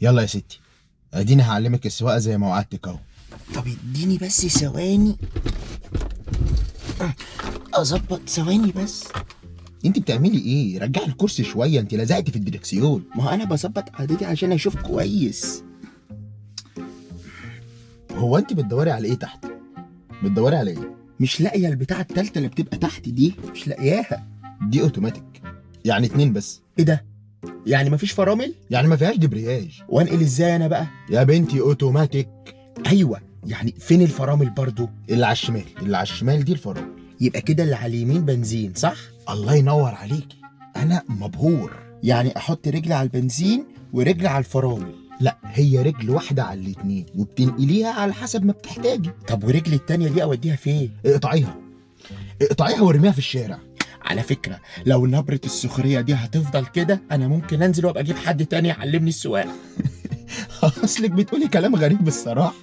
يلا يا ستي، اديني هعلمك السواقه زي ما وعدتك اهو. طب اديني بس ثواني اظبط، ثواني بس. انت بتعملي ايه؟ رجعي الكرسي شويه، انت لزقتي في الدركسيون. ما هو انا بظبط قعدتي عشان اشوف كويس. هو انت بتدوري على ايه تحت؟ بتدوري على ايه؟ مش لاقيه البتاعه التالتة اللي بتبقى تحت دي، مش لاقياها. دي اوتوماتيك، يعني 2 بس. ايه ده؟ يعني مفيش فرامل؟ يعني ما فيهاش دبرياج. وانقل ازاي انا بقى؟ يا بنتي اوتوماتيك. ايوه، يعني فين الفرامل برضو؟ اللي على الشمال، اللي على الشمال دي الفرامل. يبقى كده اللي على اليمين بنزين، صح؟ الله ينور عليكي، انا مبهور. يعني احط رجلي على البنزين ورجلي على الفرامل؟ لا، هي رجل واحده على الاتنين وبتنقليها على حسب ما بتحتاجي. طب ورجلي التانية دي اوديها فين؟ اقطعيها، اقطعيها وارميها في الشارع. على فكرة لو نبرة السخرية دي هتفضل كده انا ممكن انزل وابقى اجيب حد تاني يعلمني السواقة. اصلك بتقولي كلام غريب الصراحه.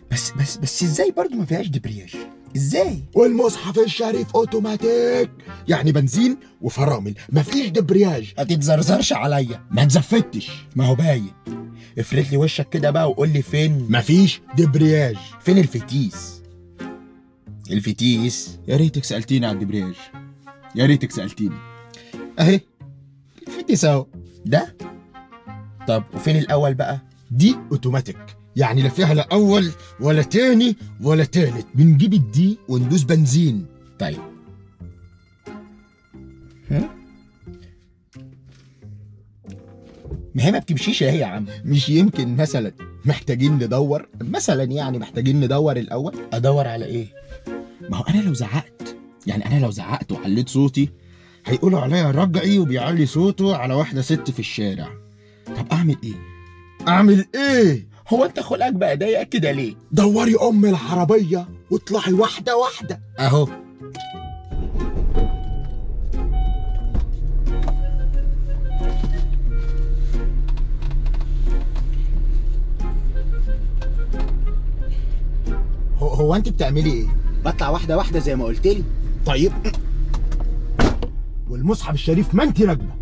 بس ازاي برضو ما فيهاش دبرياج؟ ازاي؟ والمصحف الشريف اوتوماتيك، يعني بنزين وفرامل، مفيش دبرياج. ما تتزرزرش عليا، ما تزفتش. ما هو باين. افرد لي وشك كده بقى وقول لي فين. مفيش دبرياج. فين الفتيس؟ الفتيس؟ يا ريتك سالتيني على الدبرياج، يا ريتك سالتيني. اهي الفتيس اهو. ده؟ طب وفين الاول بقى؟ دي اوتوماتيك، يعني لا فيها لا اول ولا تاني ولا تالت. بنجيب الدي وندوس بنزين. طيب ما هي ما بتمشيش اهي يا عم. مش يمكن مثلا محتاجين ندور، يعني محتاجين ندور الاول. ادور على ايه؟ ما هو انا لو زعقت وعليت صوتي هيقولوا عليا رجعي وبيعلي صوته على واحده ست في الشارع. طب اعمل ايه؟ هو انت خلقك بقى ضيق كده ليه؟ دوري العربيه واطلعي واحده واحده اهو. هو انت بتعملي ايه؟ بطلع واحده واحده زي ما قلت لي. طيب والمصحف الشريف ما انت راكبه.